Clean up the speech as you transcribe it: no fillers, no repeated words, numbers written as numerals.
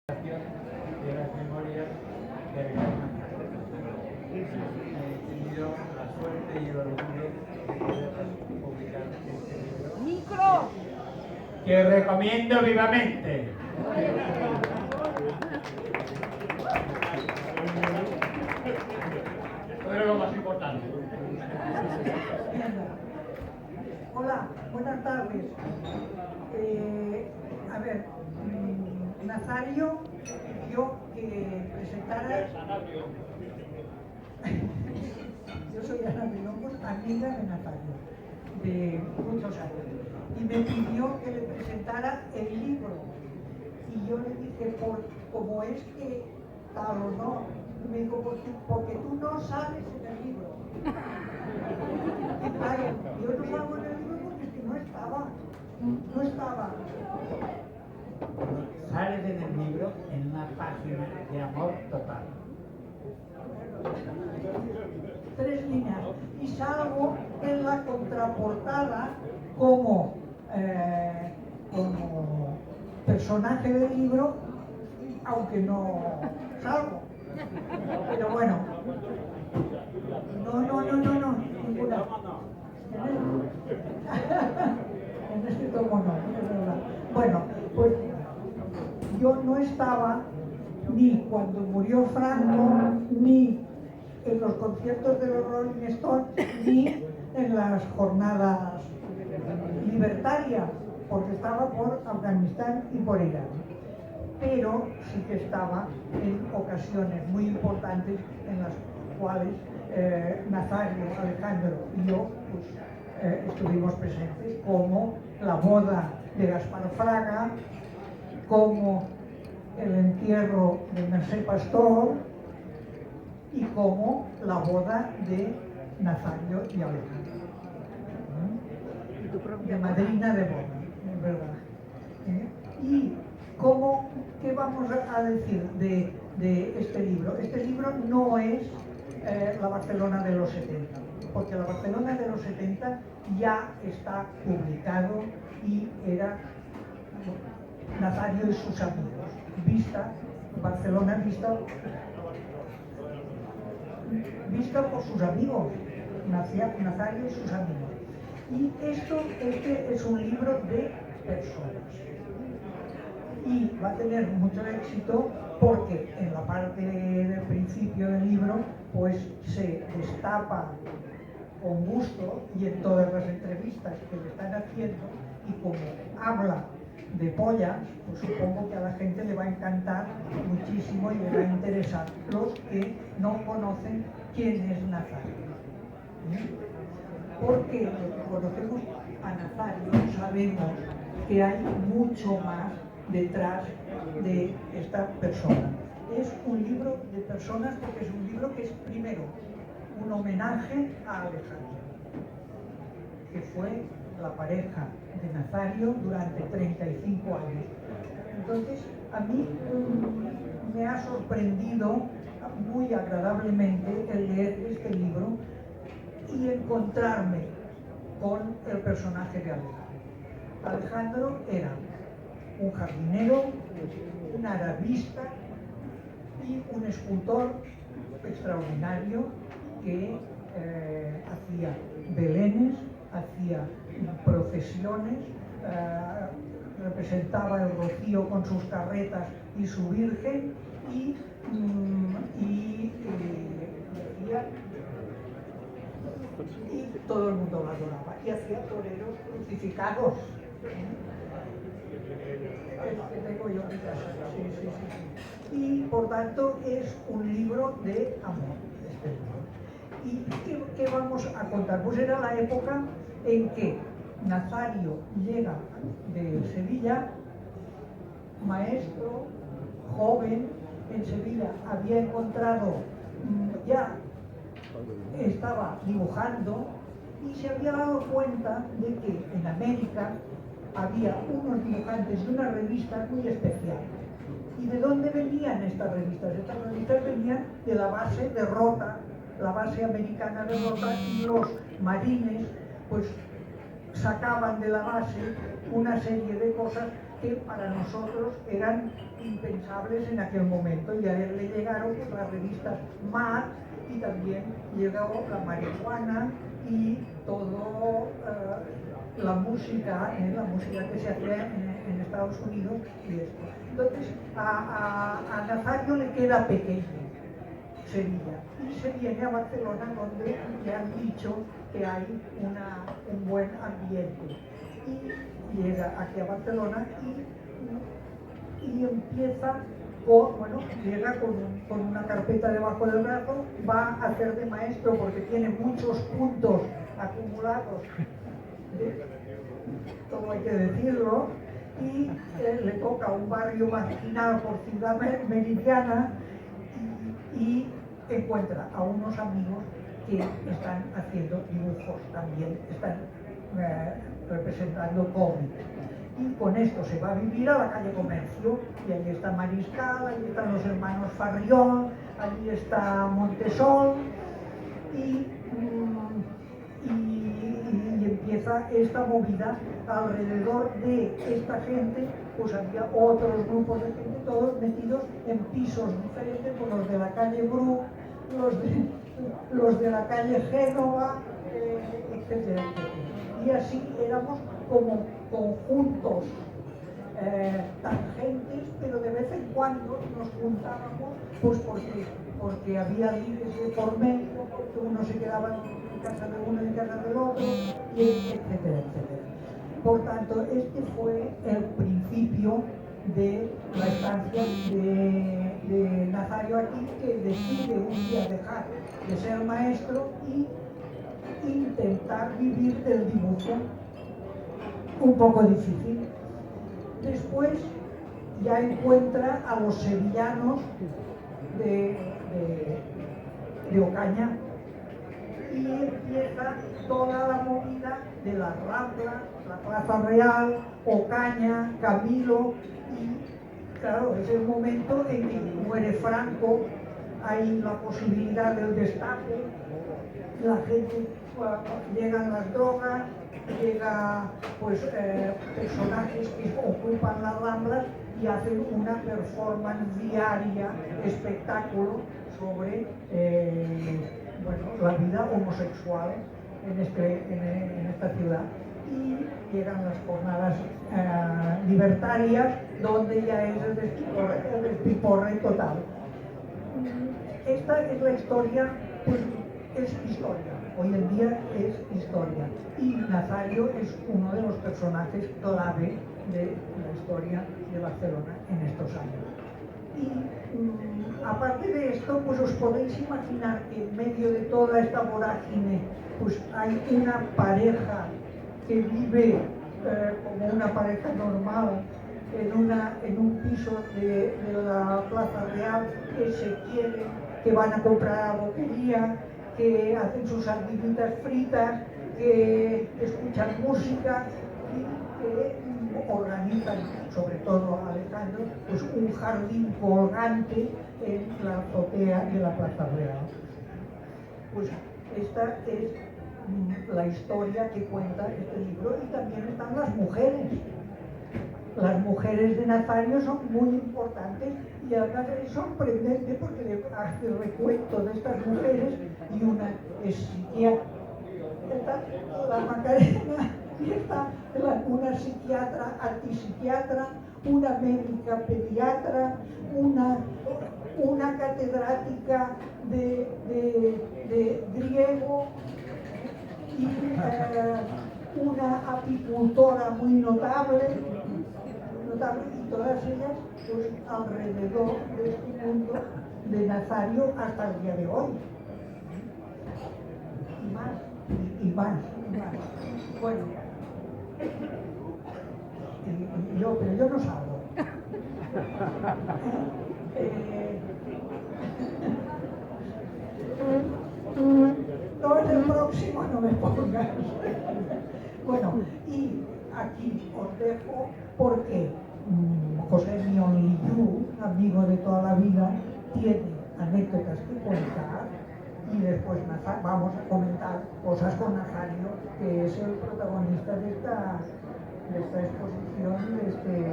de las memorias de Alejandro. He tenido la suerte y el orgullo de poder publicar este libro. ¡Micro! Que recomiendo vivamente. Esto es lo más importante. Hola, buenas tardes. A ver, Nazario pidió que presentara. Yo soy Ana de Longos, amiga de Nazario, de muchos años, y me pidió que le presentara el libro. Y yo le dije, como es que tal o no, y me dijo, porque tú no sales en el libro. Y claro, yo no salgo en el libro porque es que no estaba. Sales en el libro en una página de amor total. 3 líneas. Y salgo en la contraportada como personaje del libro, aunque no salgo. Pero bueno, no, ninguna. En este tomo no, es verdad. Bueno, pues yo no estaba ni cuando murió Franco, ni en los conciertos de los Rolling Stones, ni en las jornadas libertarias, porque estaba por Afganistán y por Irán. Pero sí que estaba en ocasiones muy importantes en las cuales Nazario, Alejandro y yo estuvimos presentes, como la boda de Gaspar Fraga, como el entierro de Mercé Pastor y como la boda de Nazario y Alejandro, de madrina de boda, es verdad. Y ¿qué vamos a decir de este libro? Este libro no es la Barcelona de los 70, porque la Barcelona de los 70 ya está publicado y era Nazario y sus amigos. Barcelona vista por sus amigos, Nazario y sus amigos. Y este es un libro de personas. Y va a tener mucho éxito porque en la parte del principio del libro pues se destapa con gusto, y en todas las entrevistas que le están haciendo, y como habla de pollas, pues supongo que a la gente le va a encantar muchísimo y le va a interesar los que no conocen quién es Nazario. Porque los que conocemos a Nazario sabemos que hay mucho más detrás de esta persona. Es un libro de personas porque es un libro que es primero un homenaje a Alejandro, que fue la pareja de Nazario durante 35 años. Entonces, a mí me ha sorprendido muy agradablemente el leer este libro y encontrarme con el personaje de Alejandro. Alejandro era un jardinero, un arabista y un escultor extraordinario que hacía belenes, hacía procesiones, representaba el Rocío con sus carretas y su Virgen, y todo el mundo lo adoraba, y hacía toreros crucificados. Que tengo yo en casa. Sí. Y por tanto es un libro de amor, este libro. ¿Y qué vamos a contar? Pues era la época en que Nazario llega de Sevilla, maestro, joven. En Sevilla había encontrado, ya estaba dibujando, y se había dado cuenta de que en América había unos dibujantes de una revista muy especial. ¿Y de dónde venían estas revistas? Estas revistas venían de la base de Rota, la base americana de Rota, y los marines pues sacaban de la base una serie de cosas que para nosotros eran impensables en aquel momento, y a él le llegaron pues, las revistas Mad, y también llegó la marihuana y todo la música que se hacía en Estados Unidos y esto. Entonces a Nazario le queda pequeño Sevilla y se viene a Barcelona, donde le han dicho que hay un buen ambiente, y llega aquí a Barcelona y empieza llega con una carpeta debajo del brazo, va a hacer de maestro porque tiene muchos puntos acumulados, todo hay que decirlo, y le toca un barrio marginal por Ciudad Meridiana y encuentra a unos amigos que están haciendo dibujos también, están representando cómics. Y con esto se va a vivir a la calle Comercio, y allí está Mariscal, allí están los hermanos Farrión, allí está Montesol, y empieza esta movida. Alrededor de esta gente pues había otros grupos de gente, todos metidos en pisos diferentes, pues los de la calle Bru, los de la calle Génova, etcétera, etcétera. Y así éramos como conjuntos tangentes, pero de vez en cuando nos juntábamos, pues porque había líderes de por medio, porque uno se quedaba en casa de uno y en casa del otro, y etcétera, etcétera. Por tanto, este fue el principio de la estancia de Nazario aquí, que decide un día dejar de ser maestro y intentar vivir del dibujo. Un poco difícil. Después ya encuentra a los sevillanos de Ocaña y empieza toda la movida de la Rambla, la Plaza Real, Ocaña, Camilo, y claro, es el momento en que muere Franco, hay la posibilidad del destape, la gente, llegan las drogas, llega pues personajes que ocupan las Ramblas y hacen una performance diaria, espectáculo sobre la vida homosexual en esta ciudad. Y llegan las jornadas libertarias, donde ya es el despiporre total. Esta es la historia, pues es historia, hoy en día es historia, y Nazario es uno de los personajes clave de la historia de Barcelona en estos años. Y aparte de esto, pues os podéis imaginar que en medio de toda esta vorágine pues hay una pareja que vive como una pareja normal en un piso de la Plaza Real, que se quieren, que van a comprar a la boquería, que hacen sus sardinitas fritas, que escuchan música y que organizan, sobre todo Alejandro, pues un jardín colgante en la azotea de la Plaza Real. Pues esta es la historia que cuenta este libro, y también están las mujeres. Las mujeres de Nazario son muy importantes, y además es sorprendente porque hace recuento de estas mujeres, y una es psiquiatra, la Macarena, y está una psiquiatra, antipsiquiatra, una médica pediatra, una catedrática de griego, y una apicultora muy notable, y todas ellas pues, alrededor de este mundo de Nazario hasta el día de hoy. Y más. Bueno, pero yo no salgo. No es el próximo, no me pongas. Bueno, y aquí os dejo porque José Mion Liu, amigo de toda la vida, tiene anécdotas que contar, y después vamos a comentar cosas con Nazario, que es el protagonista de esta exposición, de este